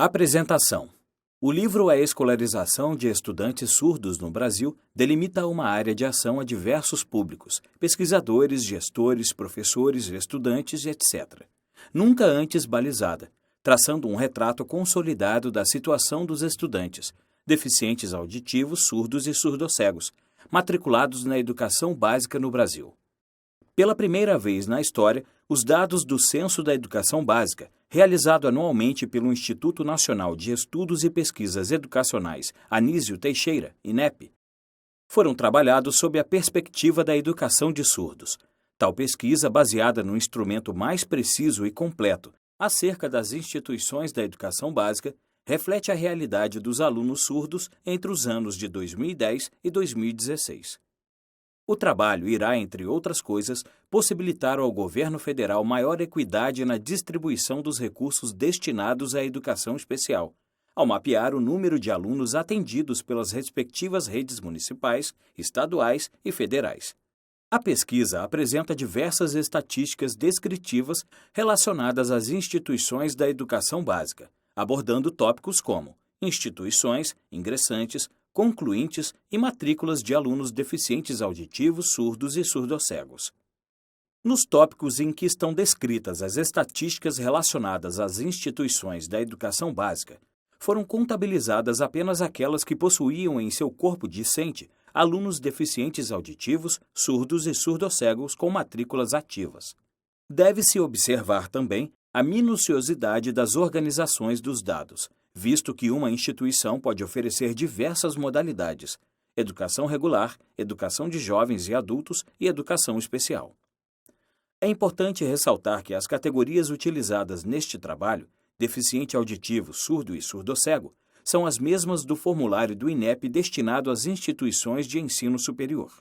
Apresentação. O livro A Escolarização de Estudantes Surdos no Brasil delimita uma área de ação a diversos públicos, pesquisadores, gestores, professores, estudantes, etc. Nunca antes balizada, traçando um retrato consolidado da situação dos estudantes, deficientes auditivos, surdos e surdocegos, matriculados na educação básica no Brasil. Pela primeira vez na história, os dados do Censo da Educação Básica, realizado anualmente pelo Instituto Nacional de Estudos e Pesquisas Educacionais Anísio Teixeira, INEP, foram trabalhados sob a perspectiva da educação de surdos. Tal pesquisa, baseada no instrumento mais preciso e completo acerca das instituições da educação básica, reflete a realidade dos alunos surdos entre os anos de 2010 e 2016. O trabalho irá, entre outras coisas, possibilitar ao governo federal maior equidade na distribuição dos recursos destinados à educação especial, ao mapear o número de alunos atendidos pelas respectivas redes municipais, estaduais e federais. A pesquisa apresenta diversas estatísticas descritivas relacionadas às instituições da educação básica, abordando tópicos como instituições, ingressantes, concluintes e matrículas de alunos deficientes auditivos, surdos e surdocegos. Nos tópicos em que estão descritas as estatísticas relacionadas às instituições da educação básica, foram contabilizadas apenas aquelas que possuíam em seu corpo discente alunos deficientes auditivos, surdos e surdocegos com matrículas ativas. Deve-se observar também a minuciosidade das organizações dos dados, visto que uma instituição pode oferecer diversas modalidades: educação regular, educação de jovens e adultos e educação especial. É importante ressaltar que as categorias utilizadas neste trabalho, deficiente auditivo, surdo e surdocego, são as mesmas do formulário do INEP destinado às instituições de ensino superior.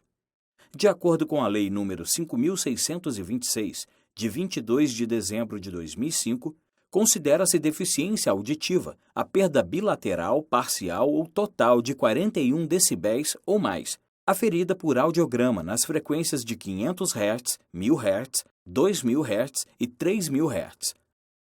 De acordo com a Lei nº 5.626, de 22 de dezembro de 2005, considera-se deficiência auditiva a perda bilateral, parcial ou total de 41 decibéis ou mais, aferida por audiograma nas frequências de 500 Hz, 1000 Hz, 2000 Hz e 3000 Hz.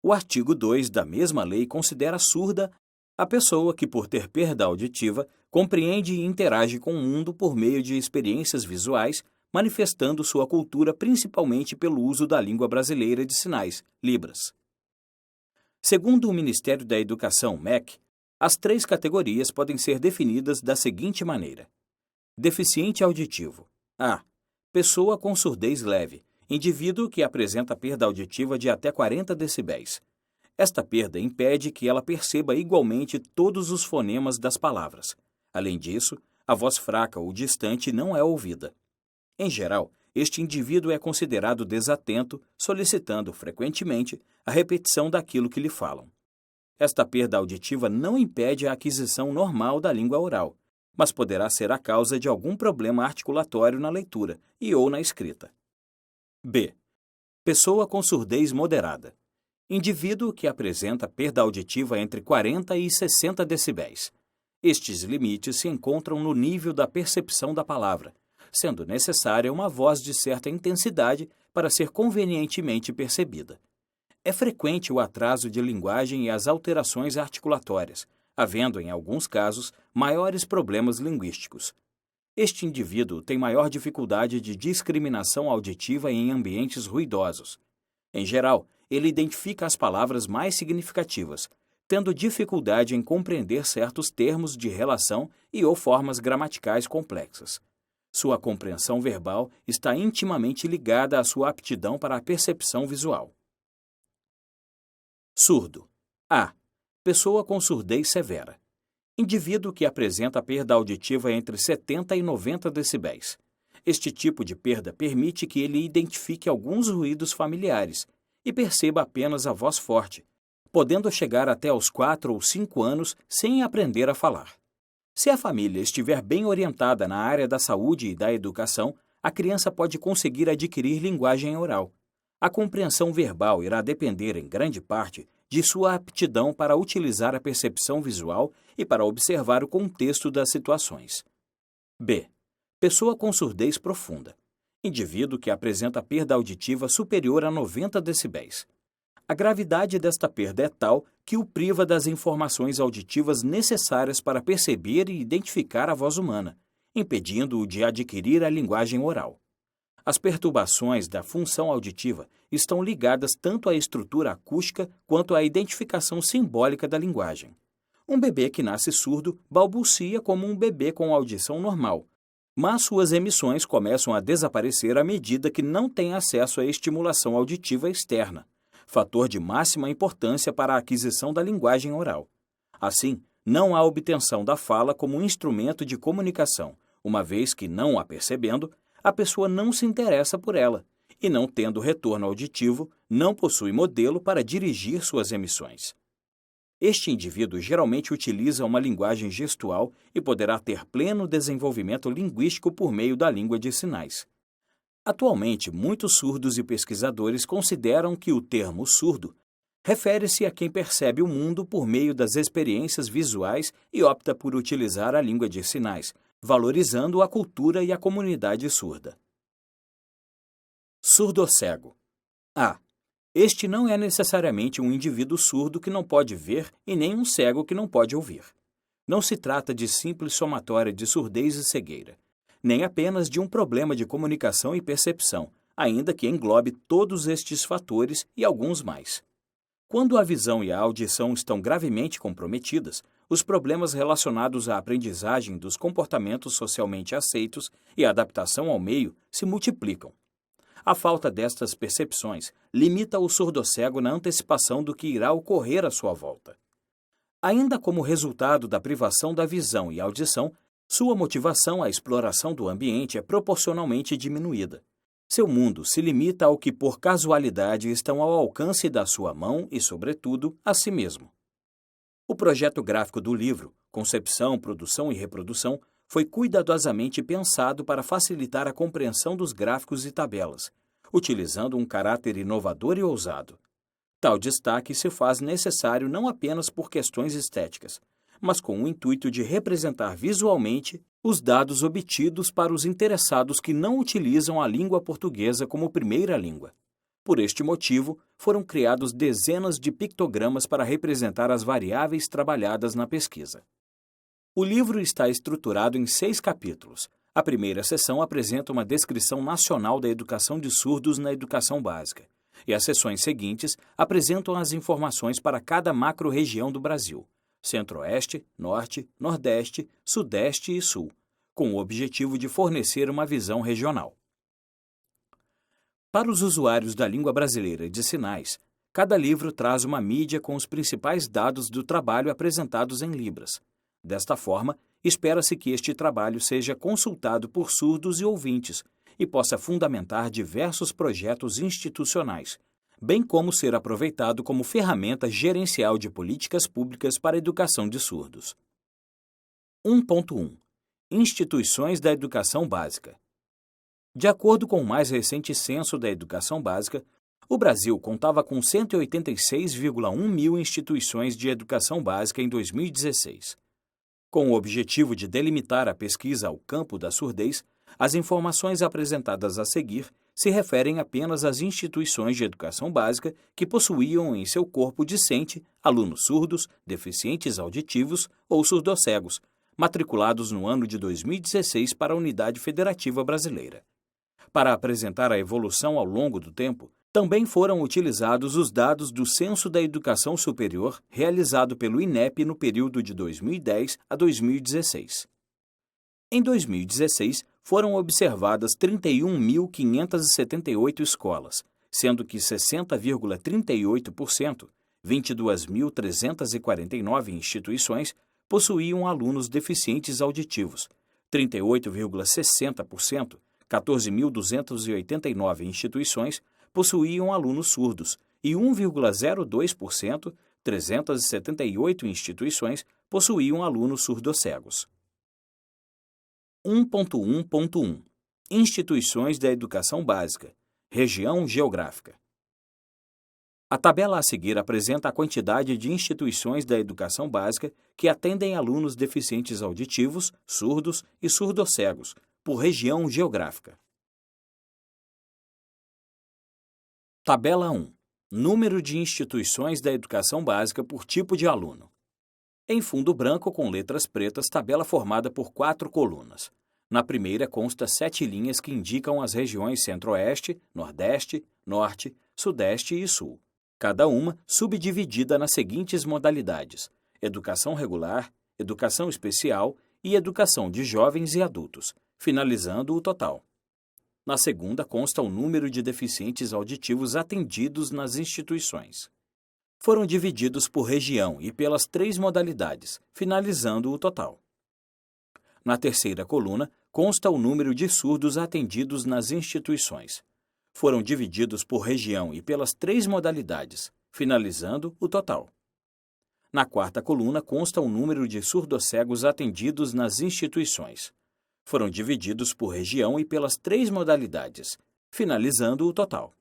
O artigo 2 da mesma lei considera surda a pessoa que, por ter perda auditiva, compreende e interage com o mundo por meio de experiências visuais, manifestando sua cultura principalmente pelo uso da língua brasileira de sinais, Libras. Segundo o Ministério da Educação, MEC, as três categorias podem ser definidas da seguinte maneira: deficiente auditivo. A. Pessoa com surdez leve, indivíduo que apresenta perda auditiva de até 40 decibéis. Esta perda impede que ela perceba igualmente todos os fonemas das palavras. Além disso, a voz fraca ou distante não é ouvida. Em geral, este indivíduo é considerado desatento, solicitando, frequentemente, a repetição daquilo que lhe falam. Esta perda auditiva não impede a aquisição normal da língua oral, mas poderá ser a causa de algum problema articulatório na leitura e ou na escrita. B. Pessoa com surdez moderada. Indivíduo que apresenta perda auditiva entre 40 e 60 decibéis. Estes limites se encontram no nível da percepção da palavra, sendo necessária uma voz de certa intensidade para ser convenientemente percebida. É frequente o atraso de linguagem e as alterações articulatórias, havendo, em alguns casos, maiores problemas linguísticos. Este indivíduo tem maior dificuldade de discriminação auditiva em ambientes ruidosos. Em geral, ele identifica as palavras mais significativas, tendo dificuldade em compreender certos termos de relação e ou formas gramaticais complexas. Sua compreensão verbal está intimamente ligada à sua aptidão para a percepção visual. Surdo. A. Pessoa com surdez severa. Indivíduo que apresenta perda auditiva entre 70 e 90 decibéis. Este tipo de perda permite que ele identifique alguns ruídos familiares e perceba apenas a voz forte, podendo chegar até aos 4 ou 5 anos sem aprender a falar. Se a família estiver bem orientada na área da saúde e da educação, a criança pode conseguir adquirir linguagem oral. A compreensão verbal irá depender, em grande parte, de sua aptidão para utilizar a percepção visual e para observar o contexto das situações. B. Pessoa com surdez profunda. Indivíduo que apresenta perda auditiva superior a 90 decibéis. A gravidade desta perda é tal que o priva das informações auditivas necessárias para perceber e identificar a voz humana, impedindo-o de adquirir a linguagem oral. As perturbações da função auditiva estão ligadas tanto à estrutura acústica quanto à identificação simbólica da linguagem. Um bebê que nasce surdo balbucia como um bebê com audição normal, mas suas emissões começam a desaparecer à medida que não tem acesso à estimulação auditiva externa, fator de máxima importância para a aquisição da linguagem oral. Assim, não há obtenção da fala como um instrumento de comunicação, uma vez que, não a percebendo, a pessoa não se interessa por ela, e não tendo retorno auditivo, não possui modelo para dirigir suas emissões. Este indivíduo geralmente utiliza uma linguagem gestual e poderá ter pleno desenvolvimento linguístico por meio da língua de sinais. Atualmente, muitos surdos e pesquisadores consideram que o termo surdo refere-se a quem percebe o mundo por meio das experiências visuais e opta por utilizar a língua de sinais, valorizando a cultura e a comunidade surda. Surdo-cego. A. Este não é necessariamente um indivíduo surdo que não pode ver e nem um cego que não pode ouvir. Não se trata de simples somatória de surdez e cegueira, nem apenas de um problema de comunicação e percepção, ainda que englobe todos estes fatores e alguns mais. Quando a visão e a audição estão gravemente comprometidas, os problemas relacionados à aprendizagem dos comportamentos socialmente aceitos e à adaptação ao meio se multiplicam. A falta destas percepções limita o surdo-cego na antecipação do que irá ocorrer à sua volta. Ainda como resultado da privação da visão e audição, sua motivação à exploração do ambiente é proporcionalmente diminuída. Seu mundo se limita ao que por casualidade estão ao alcance da sua mão e, sobretudo, a si mesmo. O projeto gráfico do livro, Concepção, Produção e Reprodução, foi cuidadosamente pensado para facilitar a compreensão dos gráficos e tabelas, utilizando um caráter inovador e ousado. Tal destaque se faz necessário não apenas por questões estéticas, mas com o intuito de representar visualmente os dados obtidos para os interessados que não utilizam a língua portuguesa como primeira língua. Por este motivo, foram criados dezenas de pictogramas para representar as variáveis trabalhadas na pesquisa. O livro está estruturado em 6 capítulos. A primeira seção apresenta uma descrição nacional da educação de surdos na educação básica, e as seções seguintes apresentam as informações para cada macro-região do Brasil: Centro-Oeste, Norte, Nordeste, Sudeste e Sul, com o objetivo de fornecer uma visão regional. Para os usuários da língua brasileira de sinais, cada livro traz uma mídia com os principais dados do trabalho apresentados em libras. Desta forma, espera-se que este trabalho seja consultado por surdos e ouvintes e possa fundamentar diversos projetos institucionais, bem como ser aproveitado como ferramenta gerencial de políticas públicas para a educação de surdos. 1.1 Instituições da Educação Básica. De acordo com o mais recente censo da educação básica, o Brasil contava com 186,1 mil instituições de educação básica em 2016. Com o objetivo de delimitar a pesquisa ao campo da surdez, as informações apresentadas a seguir se referem apenas às instituições de educação básica que possuíam em seu corpo discente alunos surdos, deficientes auditivos ou surdocegos, matriculados no ano de 2016 para a Unidade Federativa Brasileira. Para apresentar a evolução ao longo do tempo, também foram utilizados os dados do Censo da Educação Superior realizado pelo INEP no período de 2010 a 2016. Em 2016, foram observadas 31.578 escolas, sendo que 60,38%, 22.349 instituições, possuíam alunos deficientes auditivos, 38,60%, 14.289 instituições, possuíam alunos surdos e 1,02%, 378 instituições, possuíam alunos surdocegos. 1.1.1 Instituições da Educação Básica. Região geográfica. A tabela a seguir apresenta a quantidade de instituições da educação básica que atendem alunos deficientes auditivos, surdos e surdocegos, por região geográfica. Tabela 1. Número de instituições da educação básica por tipo de aluno. Em fundo branco com letras pretas, tabela formada por 4 colunas. Na primeira consta 7 linhas que indicam as regiões Centro-Oeste, Nordeste, Norte, Sudeste e Sul. Cada uma subdividida nas seguintes modalidades: educação regular, educação especial e educação de jovens e adultos, finalizando o total. Na segunda consta o número de deficientes auditivos atendidos nas instituições. Foram divididos por região e pelas 3 modalidades, finalizando o total. Na terceira coluna consta o número de surdos atendidos nas instituições. Foram divididos por região e pelas 3 modalidades, finalizando o total. Na quarta coluna consta o número de surdocegos atendidos nas instituições. Foram divididos por região e pelas 3 modalidades, finalizando o total.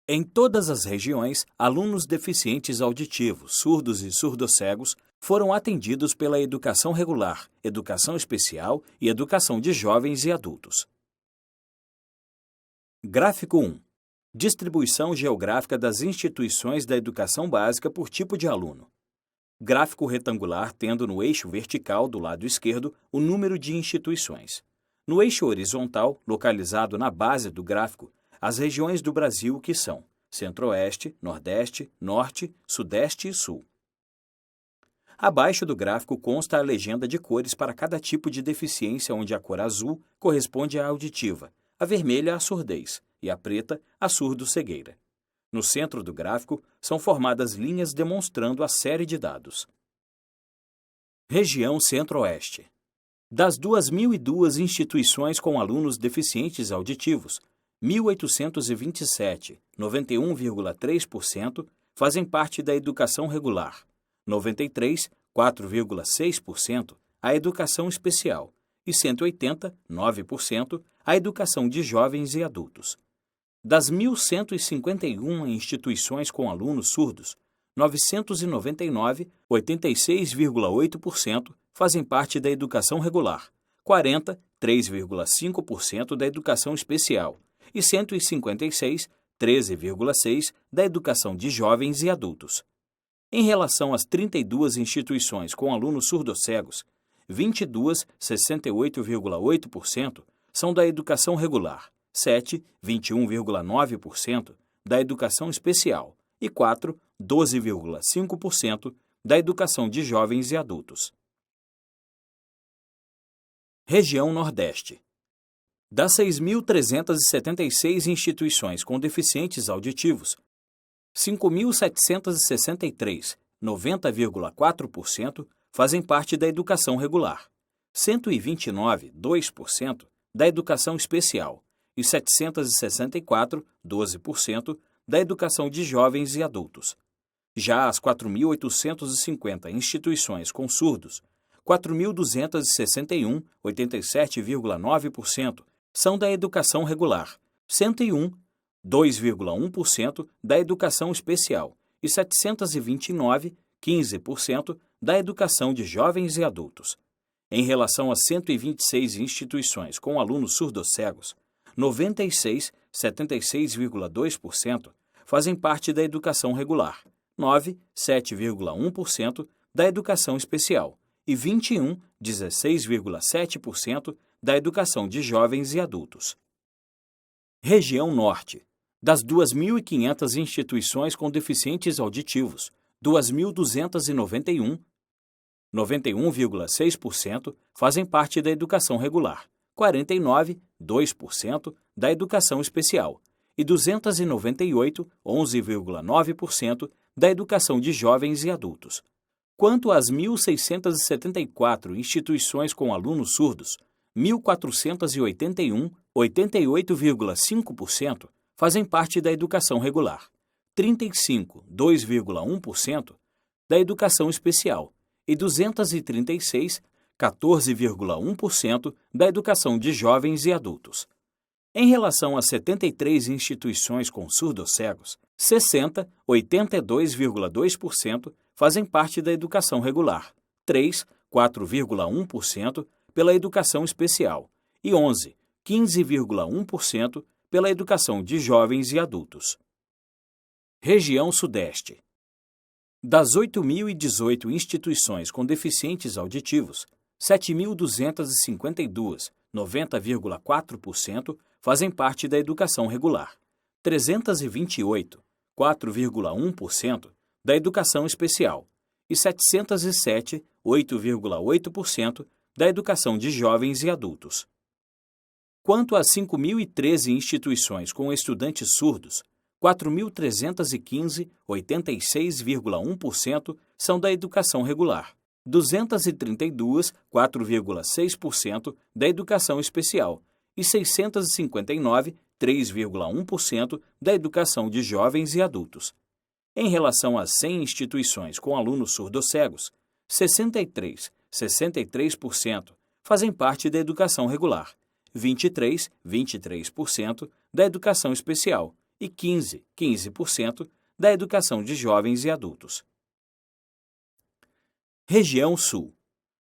Em todas as regiões, alunos deficientes auditivos, surdos e surdocegos foram atendidos pela educação regular, educação especial e educação de jovens e adultos. Gráfico 1. Distribuição geográfica das instituições da educação básica por tipo de aluno. Gráfico retangular tendo no eixo vertical do lado esquerdo o número de instituições. No eixo horizontal, localizado na base do gráfico, as regiões do Brasil que são Centro-Oeste, Nordeste, Norte, Sudeste e Sul. Abaixo do gráfico consta a legenda de cores para cada tipo de deficiência, onde a cor azul corresponde à auditiva, a vermelha à surdez e a preta à surdo-cegueira. No centro do gráfico são formadas linhas demonstrando a série de dados. Região Centro-Oeste. Das 2.002 instituições com alunos deficientes auditivos, 1.827, 91,3%, fazem parte da educação regular, 93, 4,6%, a educação especial e 180, 9%, a educação de jovens e adultos. Das 1.151 instituições com alunos surdos, 999, 86,8%, fazem parte da educação regular, 40, 3,5% da educação especial e 156, 13,6% da educação de jovens e adultos. Em relação às 32 instituições com alunos surdocegos, 22, 68,8%, são da educação regular, 7, 21,9%, da educação especial e 4, 12,5%, da educação de jovens e adultos. Região Nordeste. Das 6.376 instituições com deficientes auditivos, 5.763, 90,4%, fazem parte da educação regular, 129, 2%, da educação especial e 764, 12%, da educação de jovens e adultos. Já as 4.850 instituições com surdos, 4.261, 87,9%, são da educação regular, 101, 2,1%, da educação especial e 729, 15%, da educação de jovens e adultos. Em relação a 126 instituições com alunos surdocegos, 96, 76,2%, fazem parte da educação regular, 9, 7,1%, da educação especial e 21, 16,7%, da educação de jovens e adultos. Região Norte. Das 2.500 instituições com deficientes auditivos, 2.291, 91,6%, fazem parte da educação regular, 49, 2%, da educação especial e 298, 11,9%, da educação de jovens e adultos. Quanto às 1.674 instituições com alunos surdos, 1.481, 88,5%, fazem parte da educação regular, 35, 2,1%, da educação especial e 236, 14,1%, da educação de jovens e adultos. Em relação a 73 instituições com surdocegos, 60, 82,2%, fazem parte da educação regular, 3, 4,1%, pela educação especial e 11, 15,1%, pela educação de jovens e adultos. Região Sudeste. Das 8.018 instituições com deficientes auditivos, 7.252, 90,4%, fazem parte da educação regular, 328, 4,1%, da educação especial e 707, 8,8%, da educação de jovens e adultos. Quanto às 5.013 instituições com estudantes surdos, 4.315, 86,1%, são da educação regular, 232, 4,6%, da educação especial e 659, 3,1%, da educação de jovens e adultos. Em relação às 100 instituições com alunos surdocegos, 63, 63%, fazem parte da educação regular, 23, 23%, da educação especial e 15, 15%, da educação de jovens e adultos. Região Sul.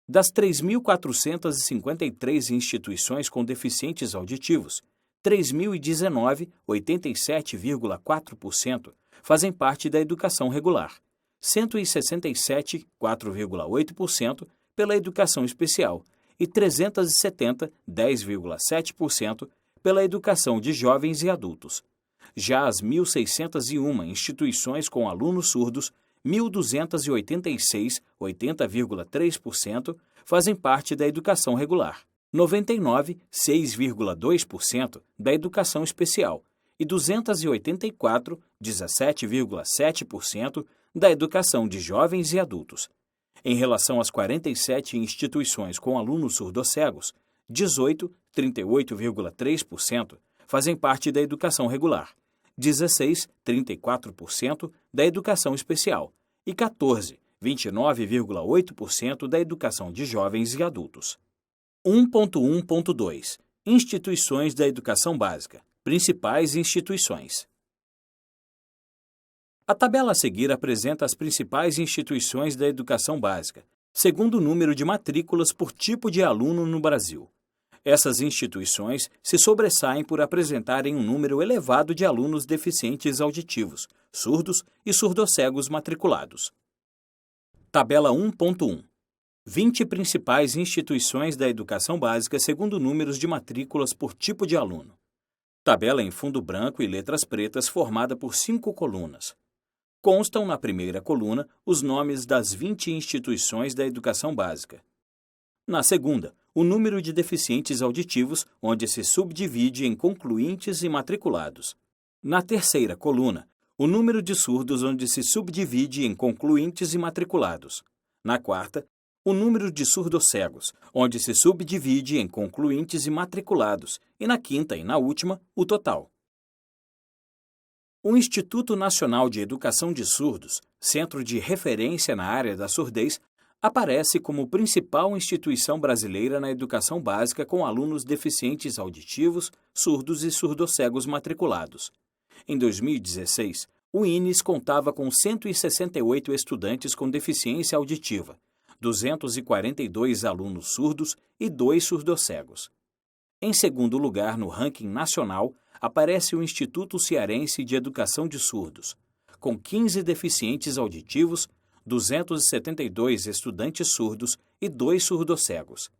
Das 3.453 instituições com deficientes auditivos, 3.019, 87,4%, fazem parte da educação regular, 167, 4,8%, pela educação especial e 370, 10,7%, pela educação de jovens e adultos. Já as 1.601 instituições com alunos surdos, 1.286, 80,3%, fazem parte da educação regular, 99, 6,2%, da educação especial e 284, 17,7%, da educação de jovens e adultos. Em relação às 47 instituições com alunos surdocegos, 18, 38,3%, fazem parte da educação regular, 16, 34%, da educação especial e 14, 29,8%, da educação de jovens e adultos. 1.1.2 Instituições da educação básica. Principais instituições. A tabela a seguir apresenta as principais instituições da educação básica, segundo o número de matrículas por tipo de aluno no Brasil. Essas instituições se sobressaem por apresentarem um número elevado de alunos deficientes auditivos, surdos e surdocegos matriculados. Tabela 1.1 20 principais instituições da educação básica segundo números de matrículas por tipo de aluno. Tabela em fundo branco e letras pretas formada por 5 colunas. Constam na primeira coluna os nomes das 20 instituições da educação básica. Na segunda, o número de deficientes auditivos, onde se subdivide em concluintes e matriculados. Na terceira coluna, o número de surdos, onde se subdivide em concluintes e matriculados. Na quarta, o número de surdocegos, onde se subdivide em concluintes e matriculados. E na quinta e na última, o total. O Instituto Nacional de Educação de Surdos, centro de referência na área da surdez, aparece como principal instituição brasileira na educação básica com alunos deficientes auditivos, surdos e surdocegos matriculados. Em 2016, o INES contava com 168 estudantes com deficiência auditiva, 242 alunos surdos e 2 surdocegos. Em segundo lugar no ranking nacional, aparece o Instituto Cearense de Educação de Surdos, com 15 deficientes auditivos, 272 estudantes surdos e 2 surdocegos.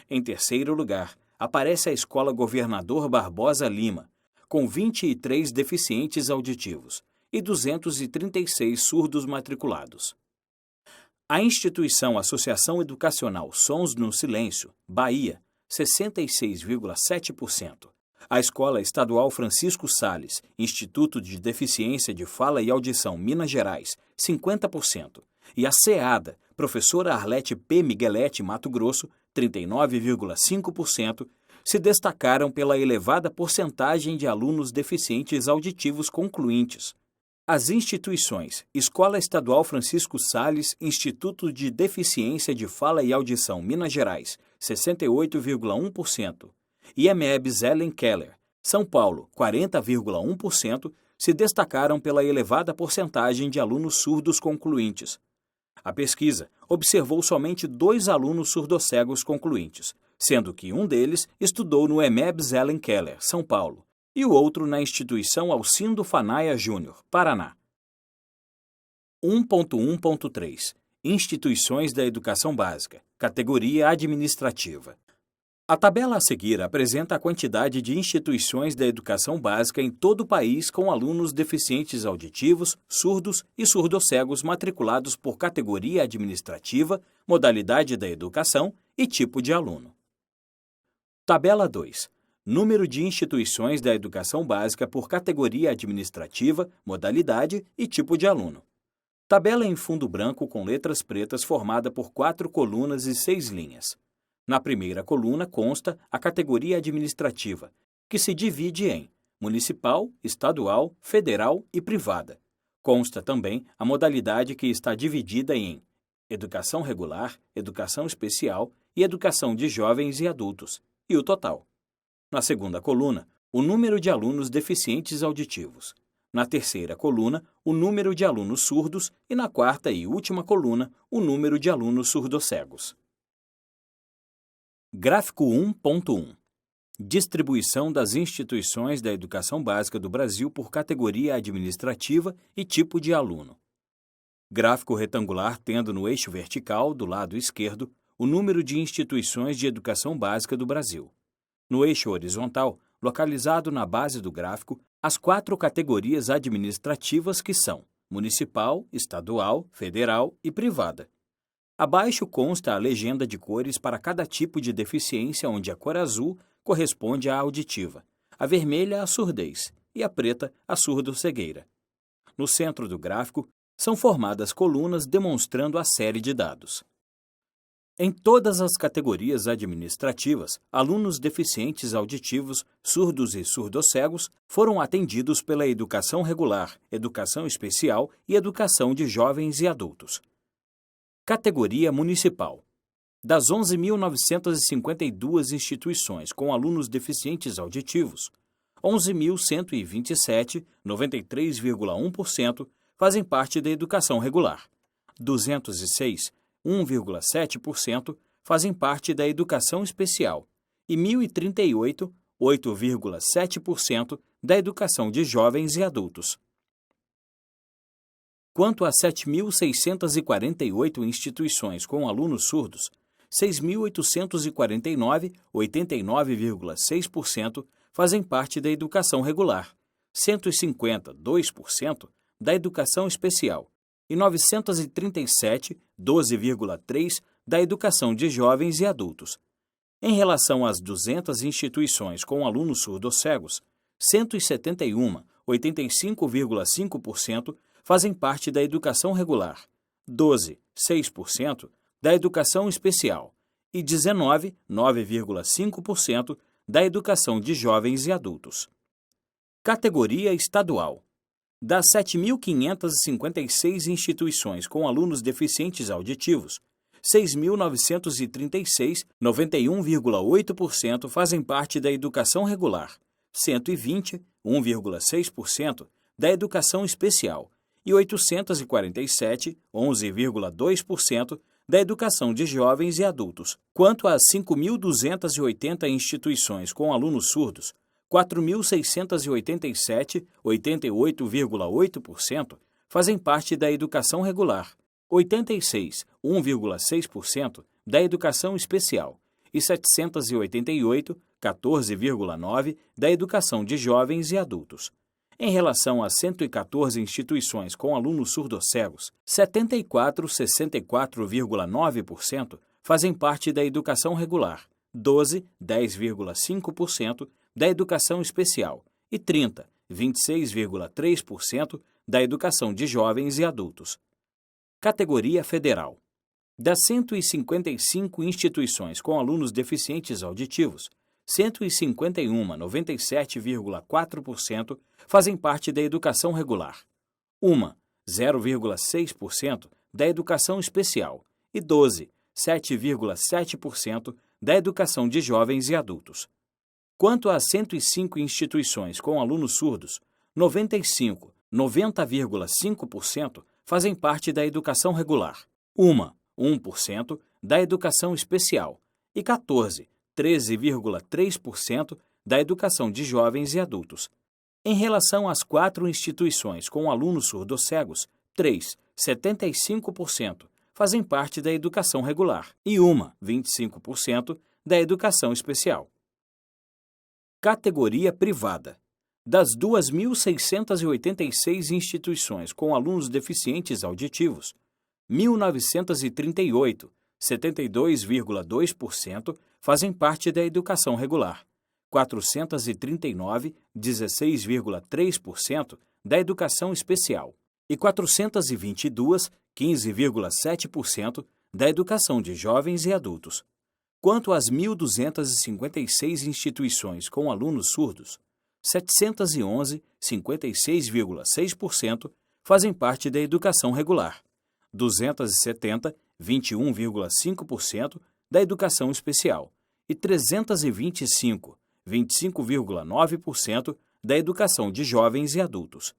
Em terceiro lugar, aparece a Escola Governador Barbosa Lima, com 23 deficientes auditivos e 236 surdos matriculados. A instituição Associação Educacional Sons no Silêncio, Bahia, 66,7%. A Escola Estadual Francisco Sales, Instituto de Deficiência de Fala e Audição, Minas Gerais, 50%. E a SEADA, Professora Arlete P. Miguelete, Mato Grosso, 39,5%, se destacaram pela elevada porcentagem de alunos deficientes auditivos concluintes. As instituições Escola Estadual Francisco Sales, Instituto de Deficiência de Fala e Audição, Minas Gerais, 68,1%, e EMEB Ellen Keller, São Paulo, 40,1%, se destacaram pela elevada porcentagem de alunos surdos concluintes. A pesquisa observou somente 2 alunos surdocegos concluintes, sendo que um deles estudou no EMEB Ellen Keller, São Paulo, e o outro na instituição Alcindo Fanaia Júnior, Paraná. 1.1.3 Instituições da Educação Básica, categoria administrativa. A tabela a seguir apresenta a quantidade de instituições da educação básica em todo o país com alunos deficientes auditivos, surdos e surdocegos matriculados por categoria administrativa, modalidade da educação e tipo de aluno. Tabela 2. Número de instituições da educação básica por categoria administrativa, modalidade e tipo de aluno. Tabela em fundo branco com letras pretas formada por 4 colunas e 6 linhas. Na primeira coluna consta a categoria administrativa, que se divide em municipal, estadual, federal e privada. Consta também a modalidade, que está dividida em educação regular, educação especial e educação de jovens e adultos, e o total. Na segunda coluna, o número de alunos deficientes auditivos. Na terceira coluna, o número de alunos surdos e na quarta e última coluna, o número de alunos surdocegos. Gráfico 1.1 Distribuição das instituições da educação básica do Brasil por categoria administrativa e tipo de aluno. Gráfico retangular tendo no eixo vertical, do lado esquerdo, o número de instituições de educação básica do Brasil. No eixo horizontal, localizado na base do gráfico, as 4 categorias administrativas, que são municipal, estadual, federal e privada. Abaixo consta a legenda de cores para cada tipo de deficiência, onde a cor azul corresponde à auditiva, a vermelha à surdez e a preta à surdo-cegueira. No centro do gráfico, são formadas colunas demonstrando a série de dados. Em todas as categorias administrativas, alunos deficientes auditivos, surdos e surdocegos foram atendidos pela educação regular, educação especial e educação de jovens e adultos. Categoria municipal. Das 11.952 instituições com alunos deficientes auditivos, 11.127, 93,1%, fazem parte da educação regular. 206, 1,7%, fazem parte da educação especial e 1.038, 8,7%, da educação de jovens e adultos. Quanto a 7.648 instituições com alunos surdos, 6.849, 89,6%, fazem parte da educação regular, 150, 2%, da educação especial e 937, 12,3%, da educação de jovens e adultos. Em relação às 200 instituições com alunos surdocegos, 171, 85,5%, fazem parte da educação regular, 12, 6%, da educação especial e 19, 9,5%, da educação de jovens e adultos. Categoria estadual. Das 7.556 instituições com alunos deficientes auditivos, 6.936, 91,8%, fazem parte da educação regular, 120, 1,6%, da educação especial e 847, 11,2%, da educação de jovens e adultos. Quanto às 5.280 instituições com alunos surdos, 4.687, 88,8%, fazem parte da educação regular, 86, 1,6%, da educação especial e 788, 14,9%, da educação de jovens e adultos. Em relação a 114 instituições com alunos surdocegos, 74, 64,9%, fazem parte da educação regular, 12, 10,5%, da educação especial e 30, 26,3%, da educação de jovens e adultos. Categoria federal. Das 155 instituições com alunos deficientes auditivos, 151, 97,4%, fazem parte da educação regular. 0,6%, da educação especial e 12, 7,7%, da educação de jovens e adultos. Quanto a 105 instituições com alunos surdos, 95, 90,5%, fazem parte da educação regular. 1%, da educação especial e 14, 13,3%, da educação de jovens e adultos. Em relação às 4 instituições com alunos surdos-cegos, 3, 75%, fazem parte da educação regular e uma, 25%, da educação especial. Categoria privada. Das 2.686 instituições com alunos deficientes auditivos, 1.938, 72,2%, fazem parte da educação regular, 439, 16,3%, da educação especial e 422, 15,7%, da educação de jovens e adultos. Quanto às 1.256 instituições com alunos surdos, 711, 56,6%, fazem parte da educação regular, 270, 21,5%, da educação especial e 325, 25,9%, da educação de jovens e adultos.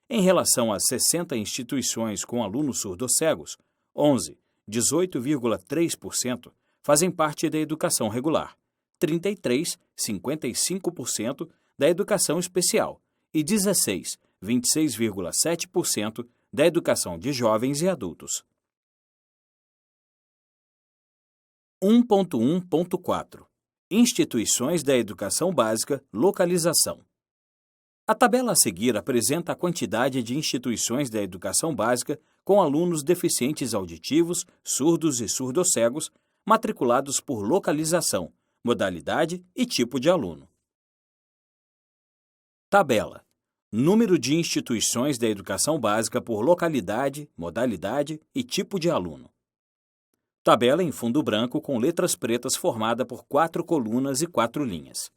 Em relação às 60 instituições com alunos surdos-cegos, 11, 18,3%, fazem parte da educação regular, 33, 55%, da educação especial e 16, 26,7%, da educação de jovens e adultos. 1.1.4 Instituições da Educação Básica, localização. A tabela a seguir apresenta a quantidade de instituições da educação básica com alunos deficientes auditivos, surdos e surdos-cegos, matriculados por localização, modalidade e tipo de aluno. Tabela: número de instituições da educação básica por localidade, modalidade e tipo de aluno. Tabela em fundo branco com letras pretas formada por 4 colunas e 4 linhas.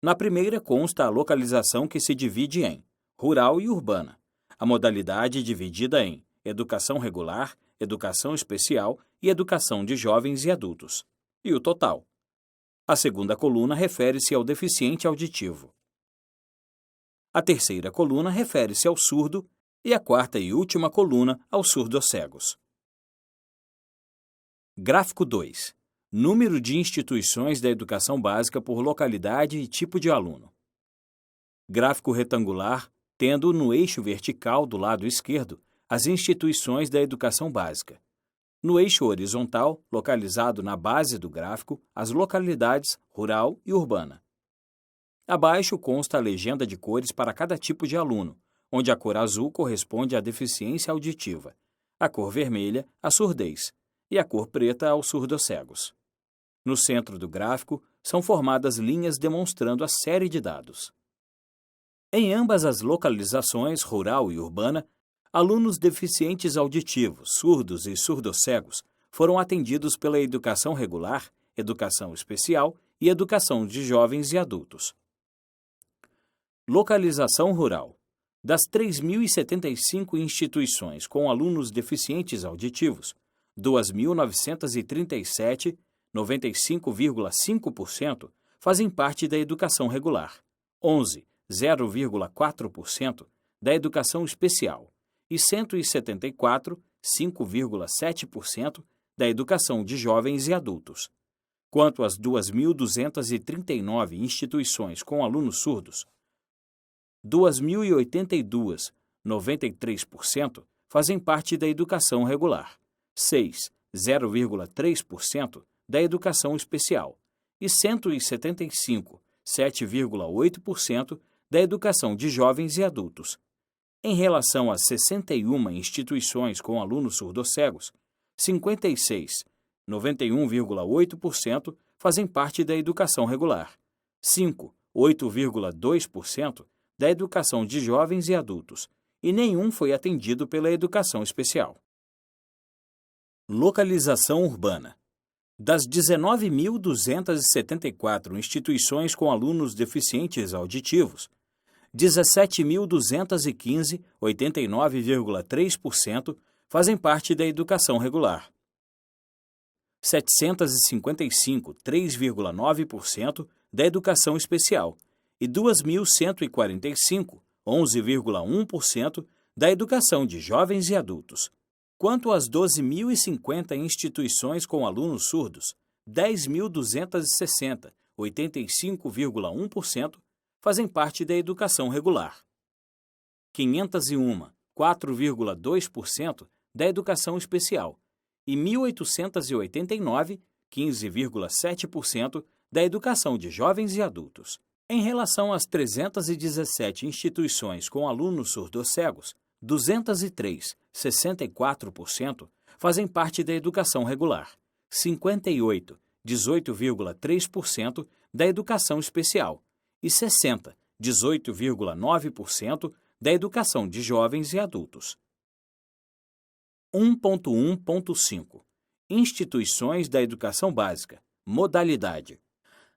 Na primeira consta a localização que se divide em rural e urbana, a modalidade dividida em educação regular, educação especial e educação de jovens e adultos, e o total. A segunda coluna refere-se ao deficiente auditivo. A terceira coluna refere-se ao surdo e a quarta e última coluna aos surdos-cegos. Gráfico 2. Número de instituições da educação básica por localidade e tipo de aluno. Gráfico retangular, tendo no eixo vertical do lado esquerdo as instituições da educação básica. No eixo horizontal, localizado na base do gráfico, as localidades rural e urbana. Abaixo consta a legenda de cores para cada tipo de aluno, onde a cor azul corresponde à deficiência auditiva, a cor vermelha à surdez e a cor preta aos surdos-cegos. No centro do gráfico, são formadas linhas demonstrando a série de dados. Em ambas as localizações, rural e urbana, alunos deficientes auditivos, surdos e surdos-cegos foram atendidos pela educação regular, educação especial e educação de jovens e adultos. Localização rural. Das 3.075 instituições com alunos deficientes auditivos, 2.937, 95,5%, fazem parte da educação regular, 11, 0,4%, da educação especial e 174, 5,7%, da educação de jovens e adultos. Quanto às 2.239 instituições com alunos surdos, 2.082, 93%, fazem parte da educação regular, 6, 0,3%, da educação especial e 175, 7,8%, da educação de jovens e adultos. Em relação às 61 instituições com alunos surdos-cegos, 56, 91,8%, fazem parte da educação regular, 5, 8,2%, da educação de jovens e adultos, e nenhum foi atendido pela educação especial. Localização urbana. Das 19.274 instituições com alunos deficientes auditivos, 17.215, 89,3%, fazem parte da educação regular. 755, 3,9%, da educação especial e 2.145, 11,1%, da educação de jovens e adultos. Quanto às 12.050 instituições com alunos surdos, 10.260, 85,1%, fazem parte da educação regular. 501, 4,2%, da educação especial e 1.889, 15,7%, da educação de jovens e adultos. Em relação às 317 instituições com alunos surdos-cegos, 203, 64%, fazem parte da educação regular, 58, 18,3%, da educação especial e 60, 18,9%, da educação de jovens e adultos. 1.1.5 Instituições da educação básica. Modalidade.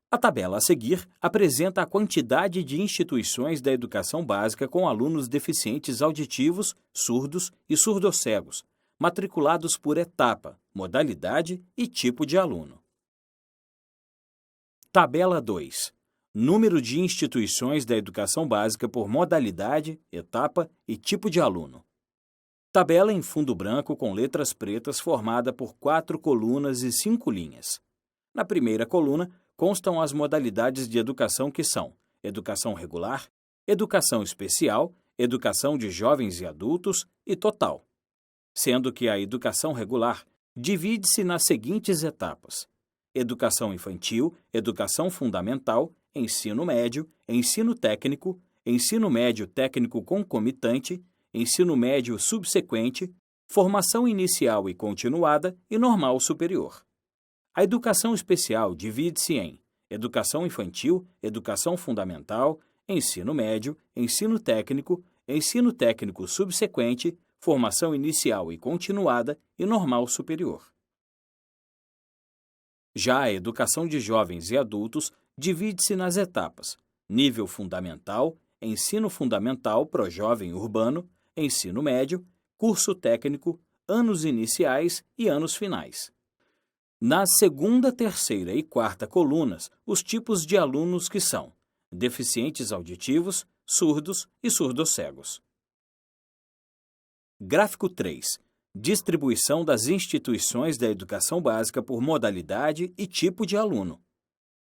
A tabela a seguir apresenta a quantidade de instituições da educação básica com alunos deficientes auditivos, surdos e surdocegos, matriculados por etapa, modalidade e tipo de aluno. Tabela 2. Número de instituições da educação básica por modalidade, etapa e tipo de aluno. Tabela em fundo branco com letras pretas formada por 4 colunas e 5 linhas. Na primeira coluna constam as modalidades de educação que são educação regular, educação especial, educação de jovens e adultos e total, sendo que a educação regular divide-se nas seguintes etapas: educação infantil, educação fundamental, ensino médio, ensino técnico, ensino médio técnico concomitante, ensino médio subsequente, formação inicial e continuada e normal superior. A educação especial divide-se em educação infantil, educação fundamental, ensino médio, ensino técnico subsequente, formação inicial e continuada e normal superior. Já a educação de jovens e adultos divide-se nas etapas: nível fundamental, ensino fundamental pró-jovem urbano, ensino médio, curso técnico, anos iniciais e anos finais. Na segunda, terceira e quarta colunas, os tipos de alunos que são deficientes auditivos, surdos e surdocegos. Gráfico 3. Distribuição das instituições da educação básica por modalidade e tipo de aluno.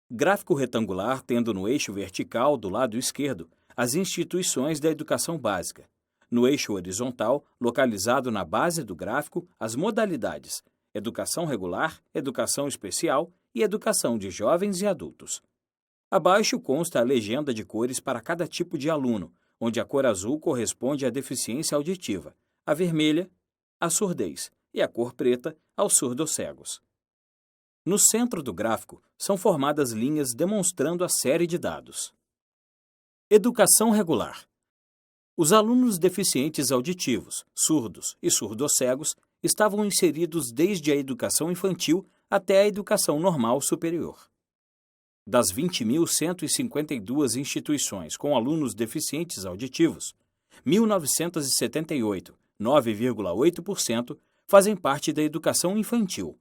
Gráfico retangular tendo no eixo vertical do lado esquerdo as instituições da educação básica. No eixo horizontal, localizado na base do gráfico, as modalidades: educação regular, educação especial e educação de jovens e adultos. Abaixo consta a legenda de cores para cada tipo de aluno, onde a cor azul corresponde à deficiência auditiva, a vermelha, à surdez, e a cor preta, aos surdocegos. No centro do gráfico, são formadas linhas demonstrando a série de dados. Educação regular. Os alunos deficientes auditivos, surdos e surdocegos estavam inseridos desde a educação infantil até a educação normal superior. Das 20.152 instituições com alunos deficientes auditivos, 1.978, 9,8%, fazem parte da educação infantil,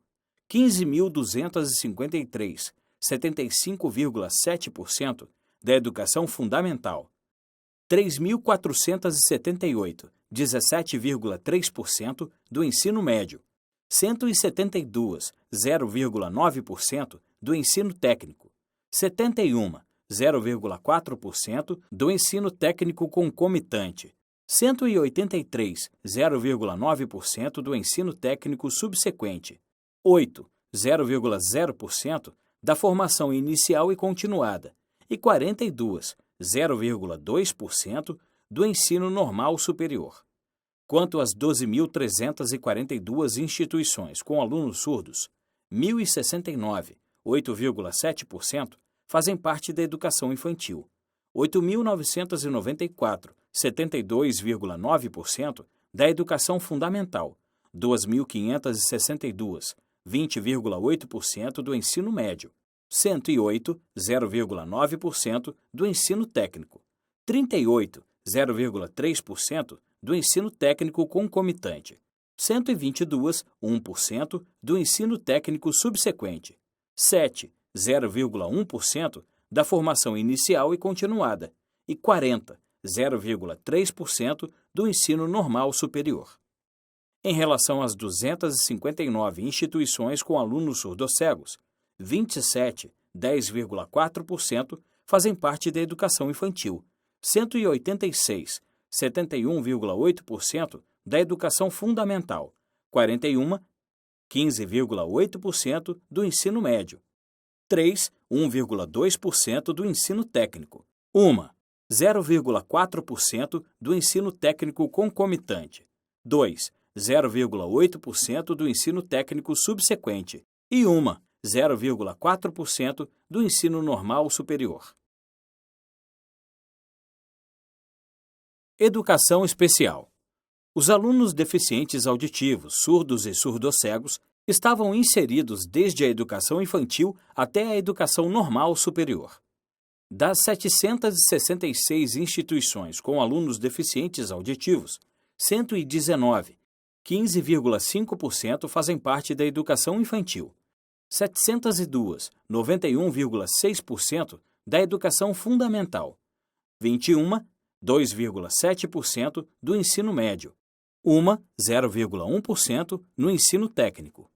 15.253, 75,7%, da educação fundamental, 3.478, 17,3%, do ensino médio, 172, 0,9%, do ensino técnico, 71, 0,4%, do ensino técnico concomitante, 183, 0,9%, do ensino técnico subsequente, 8, 0,0%, da formação inicial e continuada, e 42, 0,2%, do ensino normal superior. Quanto às 12.342 instituições com alunos surdos, 1.069, 8,7%, fazem parte da educação infantil, 8.994, 72,9%, da educação fundamental, 2.562, 20,8%, do ensino médio, 108, 0,9%, do ensino técnico, 38, 0,3%, do ensino técnico concomitante, 122, 1%, do ensino técnico subsequente, 7, 0,1%, da formação inicial e continuada, e 40, 0,3%, do ensino normal superior. Em relação às 259 instituições com alunos surdocegos, 27, 10,4%, fazem parte da educação infantil, 186, 71,8%, da educação fundamental, 41, 15,8% do ensino médio, 3, 1,2% do ensino técnico, 0,4% do ensino técnico concomitante, 2, 0,8% do ensino técnico subsequente e 0,4% do ensino normal superior. Educação especial. Os alunos deficientes auditivos, surdos e surdocegos estavam inseridos desde a educação infantil até a educação normal superior. Das 766 instituições com alunos deficientes auditivos, 119, 15,5% fazem parte da educação infantil, 702, 91,6% da educação fundamental, 21, 2,7% do ensino médio, 0,1% no ensino técnico,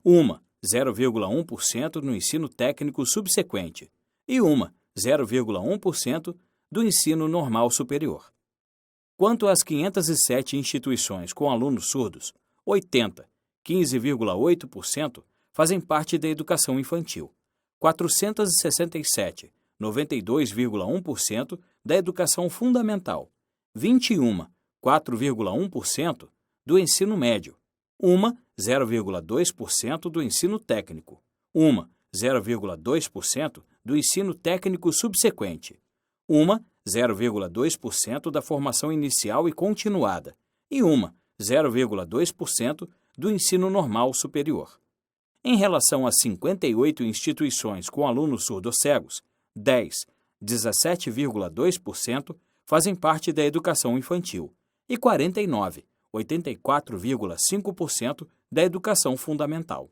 0,1% no ensino técnico subsequente e 0,1% do ensino normal superior. Quanto às 507 instituições com alunos surdos, 80, 15,8%, fazem parte da educação infantil, 467, 92,1% da educação fundamental, 21, 4,1% do ensino médio, 0,2% do ensino técnico, 0,2% do ensino técnico subsequente, 0,2% da formação inicial e continuada e 0,2% do ensino normal superior. Em relação a 58 instituições com alunos surdocegos, 17,2% fazem parte da educação infantil e 49, 84,5% da educação fundamental.